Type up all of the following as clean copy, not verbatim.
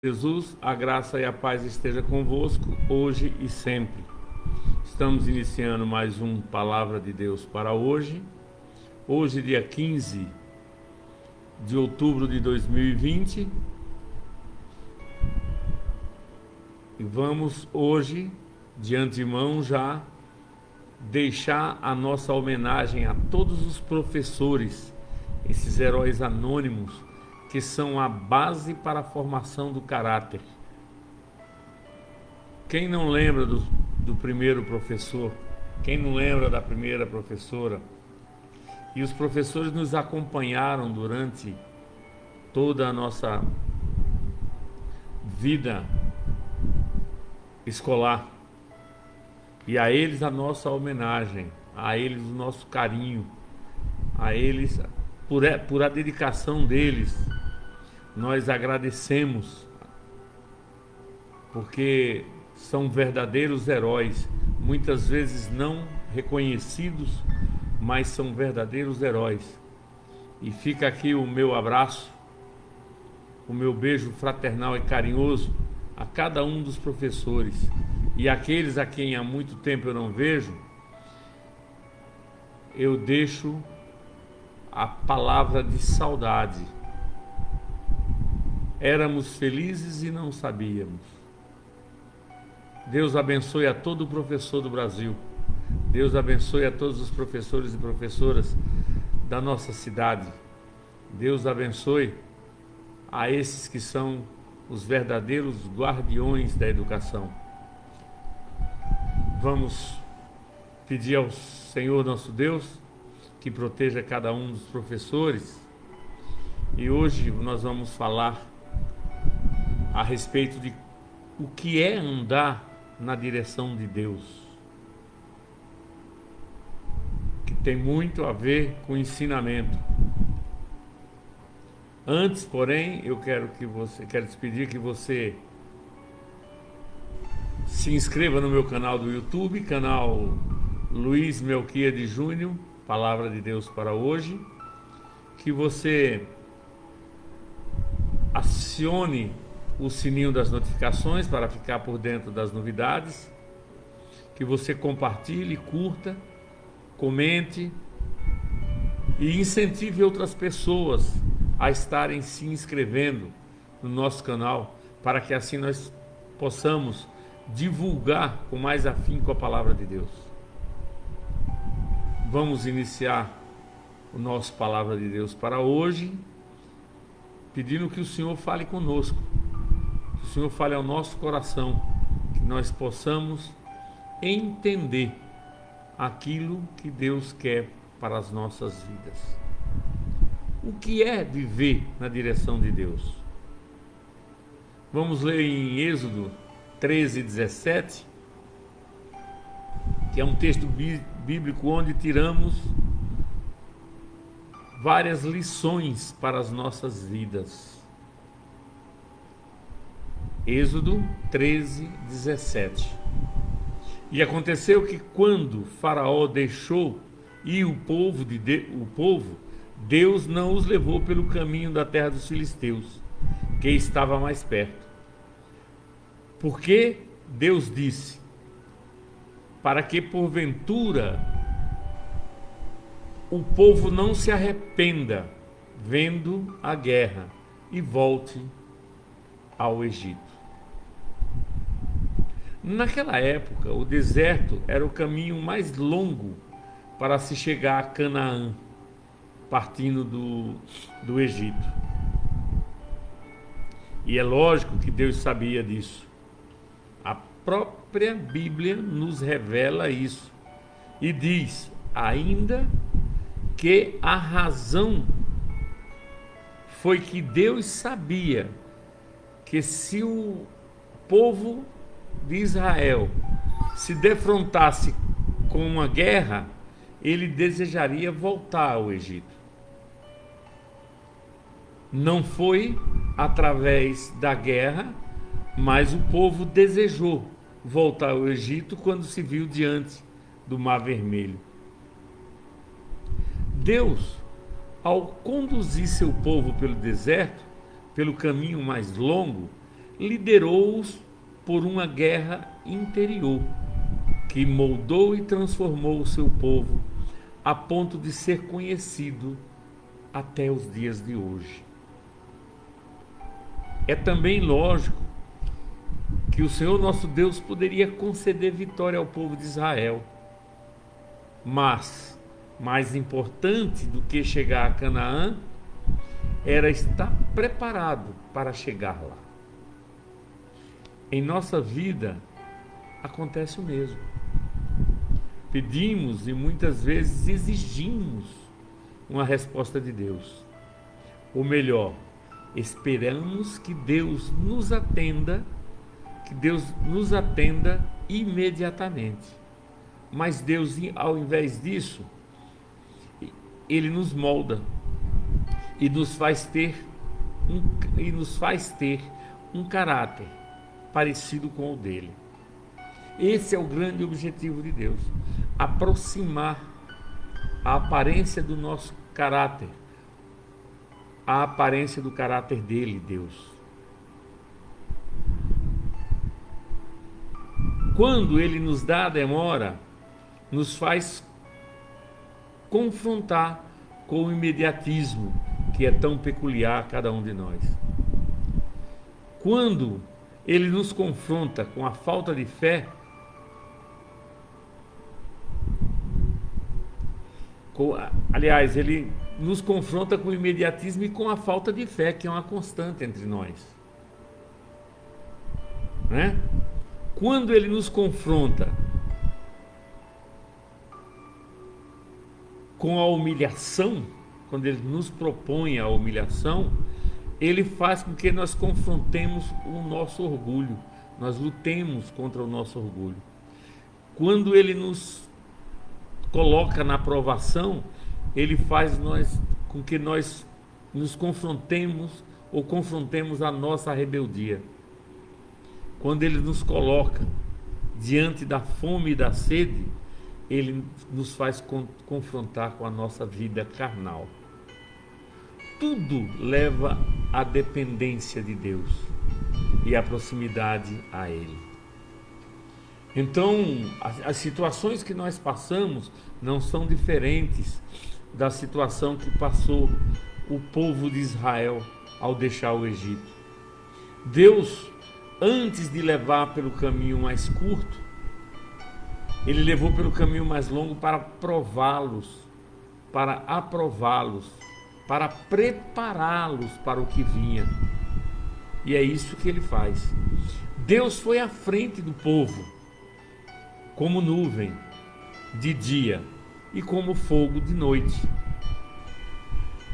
Jesus, a graça e a paz esteja convosco, hoje e sempre. Estamos iniciando mais um Palavra de Deus para hoje. Hoje, dia 15 de outubro de 2020. E vamos hoje, de antemão, já deixar a nossa homenagem a todos os professores, esses heróis anônimos, que são a base para a formação do caráter. Quem não lembra do primeiro professor? Quem não lembra da primeira professora? E os professores nos acompanharam durante toda a nossa vida escolar. E a eles a nossa homenagem, a eles o nosso carinho, a eles, por a dedicação deles, nós agradecemos, porque são verdadeiros heróis, muitas vezes não reconhecidos, mas são verdadeiros heróis. E fica aqui o meu abraço, o meu beijo fraternal e carinhoso a cada um dos professores, e aqueles a quem há muito tempo eu não vejo, eu deixo a palavra de saudade. Éramos felizes e não sabíamos. Deus abençoe a todo professor do Brasil. Deus abençoe a todos os professores e professoras da nossa cidade. Deus abençoe a esses que são os verdadeiros guardiões da educação. Vamos pedir ao Senhor nosso Deus que proteja cada um dos professores. E hoje nós vamos falar a respeito de o que é andar na direção de Deus, que tem muito a ver com ensinamento. Antes, porém, eu quero te pedir que você se inscreva no meu canal do YouTube, canal Luiz Melquiades Júnior, Palavra de Deus para hoje, que você acione o sininho das notificações para ficar por dentro das novidades, que você compartilhe, curta, comente e incentive outras pessoas a estarem se inscrevendo no nosso canal, para que assim nós possamos divulgar com mais afinco a palavra de Deus. Vamos iniciar o nosso Palavra de Deus para hoje, pedindo que o Senhor fale conosco, que o Senhor fale ao nosso coração, que nós possamos entender aquilo que Deus quer para as nossas vidas. O que é viver na direção de Deus? Vamos ler em Êxodo 13:17, que é um texto bíblico onde tiramos várias lições para as nossas vidas. Êxodo 13:17. E aconteceu que quando Faraó deixou ir o povo, Deus não os levou pelo caminho da terra dos filisteus, que estava mais perto. Porque Deus disse: para que porventura o povo não se arrependa vendo a guerra e volte ao Egito. Naquela época, o deserto era o caminho mais longo para se chegar a Canaã, partindo do Egito. E é lógico que Deus sabia disso. A própria Bíblia nos revela isso e diz ainda que a razão foi que Deus sabia que se o povo de Israel se defrontasse com uma guerra, ele desejaria voltar ao Egito. Não foi através da guerra, mas o povo desejou voltar ao Egito quando se viu diante do Mar Vermelho. Deus, ao conduzir seu povo pelo deserto, pelo caminho mais longo, liderou-os por uma guerra interior, que moldou e transformou o seu povo a ponto de ser conhecido até os dias de hoje. É também lógico que o Senhor nosso Deus poderia conceder vitória ao povo de Israel, mas mais importante do que chegar a Canaã era estar preparado para chegar lá. Em nossa vida acontece o mesmo. Pedimos e muitas vezes exigimos uma resposta de Deus. Ou melhor, esperamos que Deus nos atenda, imediatamente. Mas Deus, ao invés disso, Ele nos molda e nos faz ter um caráter parecido com o dele. Esse é o grande objetivo de Deus: aproximar a aparência do nosso caráter à aparência do caráter dele, Deus. Quando ele nos dá a demora, nos faz confrontar com o imediatismo que é tão peculiar a cada um de nós. Quando ele nos confronta com a falta de fé, ele nos confronta com o imediatismo e com a falta de fé, que é uma constante entre nós, né? Quando ele nos confronta com a humilhação, quando ele nos propõe a humilhação, ele faz com que nós confrontemos o nosso orgulho, nós lutemos contra o nosso orgulho. Quando ele nos coloca na provação, ele faz com que nós nos confrontemos ou confrontemos a nossa rebeldia. Quando ele nos coloca diante da fome e da sede, ele nos faz confrontar com a nossa vida carnal. Tudo leva à dependência de Deus e à proximidade a Ele. Então, as situações que nós passamos não são diferentes da situação que passou o povo de Israel ao deixar o Egito. Deus, antes de levar pelo caminho mais curto, Ele levou pelo caminho mais longo para prová-los, para aprová-los, para prepará-los para o que vinha. E é isso que Ele faz. Deus foi à frente do povo, como nuvem de dia e como fogo de noite.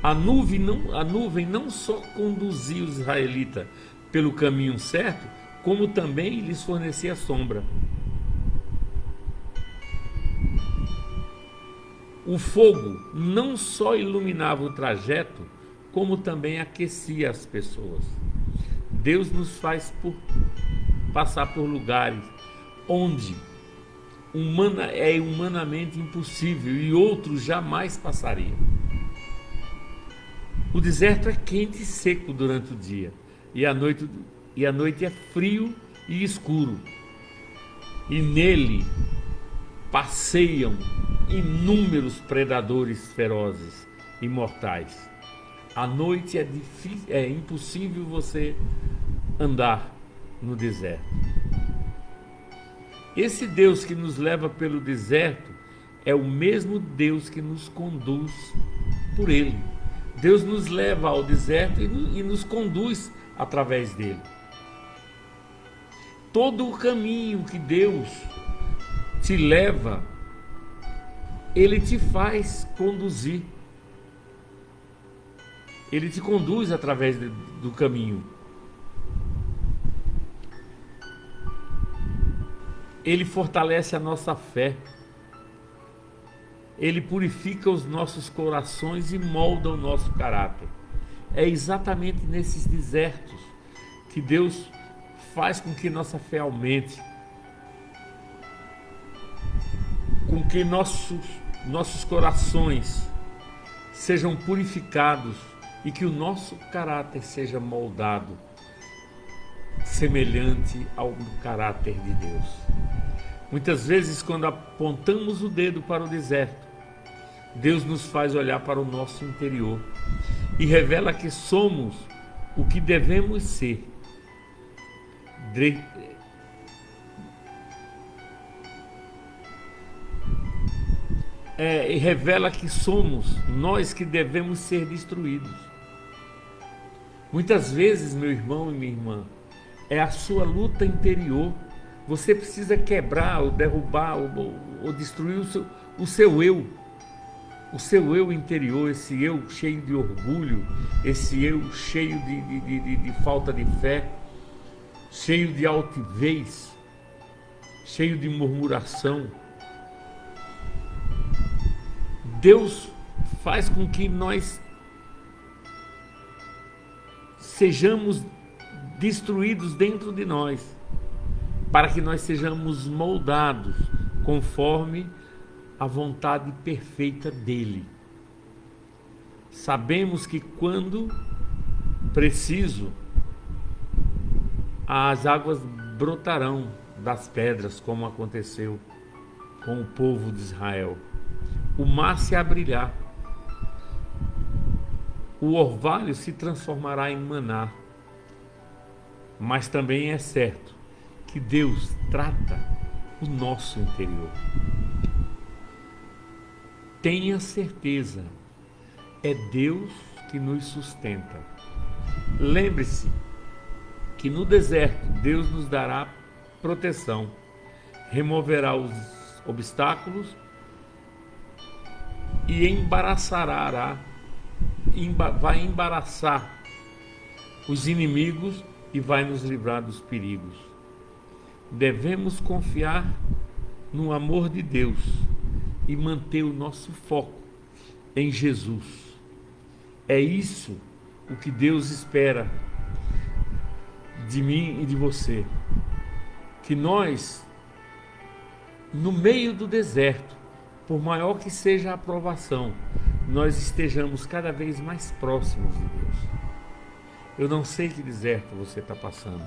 A nuvem não só conduzia os israelitas pelo caminho certo, como também lhes fornecia sombra. O fogo não só iluminava o trajeto, como também aquecia as pessoas. Deus nos faz passar por lugares onde é humanamente impossível e outros jamais passariam. O deserto é quente e seco durante o dia, e a noite é frio e escuro. E nele passeiam inúmeros predadores ferozes e mortais. À noite é impossível você andar no deserto. Esse Deus que nos leva pelo deserto é o mesmo Deus que nos conduz por Ele. Deus nos leva ao deserto e nos conduz através dele. Todo o caminho que Deus te leva, Ele te faz conduzir. Ele te conduz através do caminho. Ele fortalece a nossa fé. Ele purifica os nossos corações e molda o nosso caráter. É exatamente nesses desertos que Deus faz com que nossa fé aumente, com que nossos corações sejam purificados e que o nosso caráter seja moldado semelhante ao caráter de Deus. Muitas vezes, quando apontamos o dedo para o deserto, Deus nos faz olhar para o nosso interior e revela que somos o que devemos ser. E revela que somos nós que devemos ser destruídos. Muitas vezes, meu irmão e minha irmã, é a sua luta interior. Você precisa quebrar, ou derrubar, ou destruir o seu eu. O seu eu interior, esse eu cheio de orgulho, esse eu cheio de falta de fé, cheio de altivez, cheio de murmuração. Deus faz com que nós sejamos destruídos dentro de nós, para que nós sejamos moldados conforme a vontade perfeita dele. Sabemos que quando preciso, as águas brotarão das pedras, como aconteceu com o povo de Israel. O mar se abrirá, o orvalho se transformará em maná. Mas também é certo que Deus trata o nosso interior. Tenha certeza, é Deus que nos sustenta. Lembre-se que no deserto Deus nos dará proteção, removerá os obstáculos e vai embaraçar os inimigos e vai nos livrar dos perigos. Devemos confiar no amor de Deus e manter o nosso foco em Jesus. É isso o que Deus espera de mim e de você. Que nós, no meio do deserto, por maior que seja a provação, nós estejamos cada vez mais próximos de Deus. Eu não sei que deserto você está passando.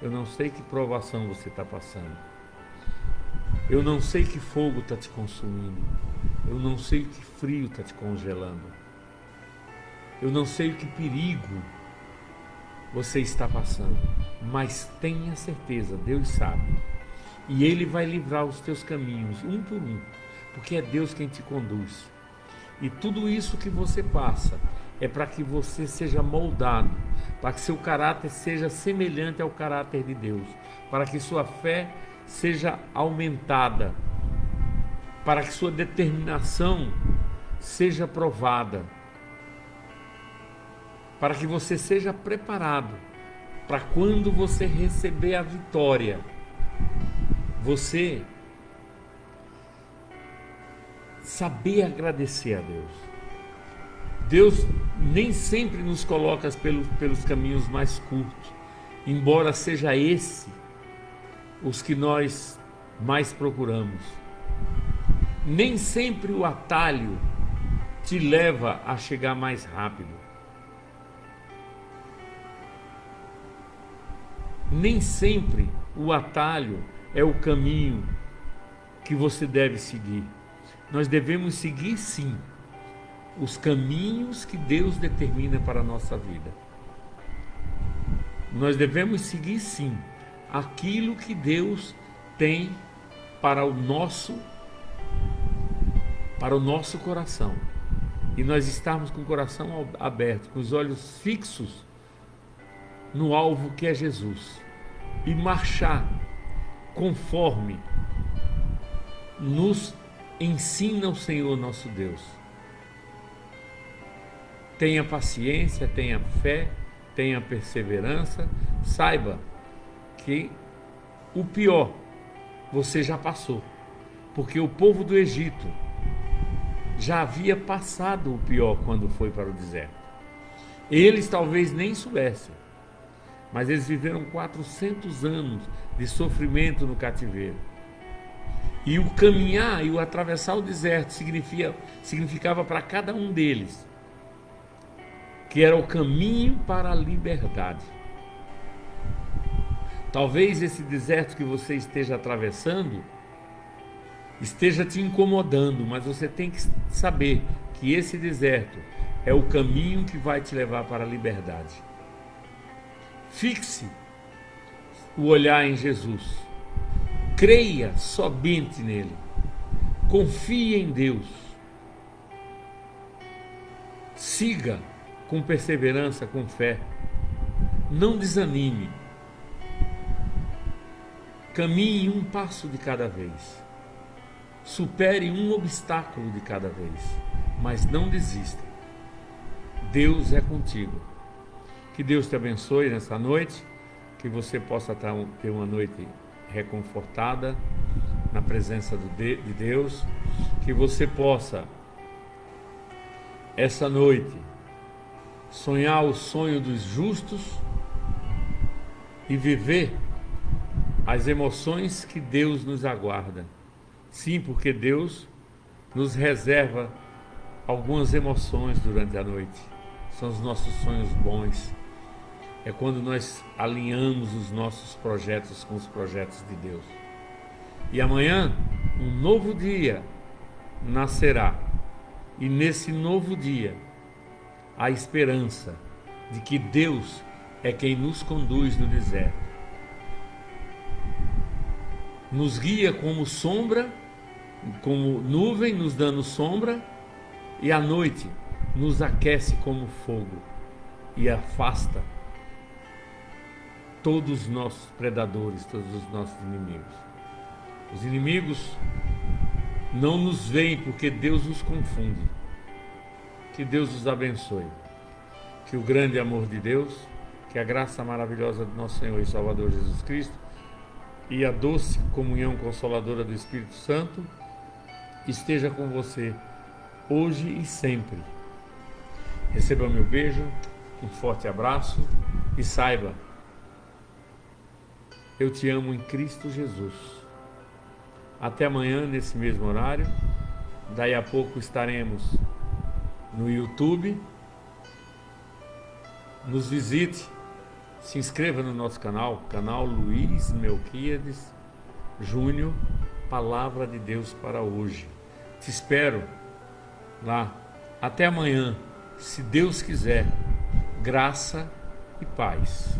Eu não sei que provação você está passando. Eu não sei que fogo está te consumindo. Eu não sei que frio está te congelando. Eu não sei que perigo você está passando. Mas tenha certeza, Deus sabe. E Ele vai livrar os teus caminhos, um por um. Porque é Deus quem te conduz. E tudo isso que você passa é para que você seja moldado, para que seu caráter seja semelhante ao caráter de Deus, para que sua fé seja aumentada, para que sua determinação seja provada, para que você seja preparado para quando você receber a vitória, você saber agradecer a Deus. Deus nem sempre nos coloca pelos caminhos mais curtos, embora seja esse os que nós mais procuramos. Nem sempre o atalho te leva a chegar mais rápido. Nem sempre o atalho é o caminho que você deve seguir. Nós devemos seguir, sim, os caminhos que Deus determina para a nossa vida. Nós devemos seguir, sim, aquilo que Deus tem para o nosso coração. E nós estarmos com o coração aberto, com os olhos fixos no alvo que é Jesus. E marchar conforme nos ensina o Senhor nosso Deus. Tenha paciência, tenha fé, tenha perseverança. Saiba que o pior você já passou, porque o povo do Egito já havia passado o pior quando foi para o deserto. Eles talvez nem soubessem, mas eles viveram 400 anos de sofrimento no cativeiro. E o caminhar e o atravessar o deserto significava para cada um deles que era o caminho para a liberdade. Talvez esse deserto que você esteja atravessando esteja te incomodando, mas você tem que saber que esse deserto é o caminho que vai te levar para a liberdade. Fixe o olhar em Jesus. Creia somente nele. Confie em Deus. Siga com perseverança, com fé. Não desanime. Caminhe um passo de cada vez. Supere um obstáculo de cada vez. Mas não desista. Deus é contigo. Que Deus te abençoe nessa noite. Que você possa ter uma noite reconfortada na presença de Deus. Que você possa, essa noite, sonhar o sonho dos justos e viver as emoções que Deus nos aguarda. Sim, porque Deus nos reserva algumas emoções durante a noite. São os nossos sonhos bons. É quando nós alinhamos os nossos projetos com os projetos de Deus. E amanhã, um novo dia nascerá. E nesse novo dia, a esperança de que Deus é quem nos conduz no deserto. Nos guia como sombra, como nuvem nos dando sombra, e à noite nos aquece como fogo e afasta todos os nossos predadores, todos os nossos inimigos. Os inimigos não nos veem porque Deus os confunde. Que Deus os abençoe. Que o grande amor de Deus, que a graça maravilhosa do nosso Senhor e Salvador Jesus Cristo e a doce comunhão consoladora do Espírito Santo esteja com você hoje e sempre. Receba meu beijo, um forte abraço e saiba, eu te amo em Cristo Jesus. Até amanhã nesse mesmo horário. Daí a pouco estaremos no YouTube. Nos visite, se inscreva no nosso canal Luiz Melquiades Júnior, Palavra de Deus para hoje. Te espero lá. Até amanhã, se Deus quiser. Graça e paz.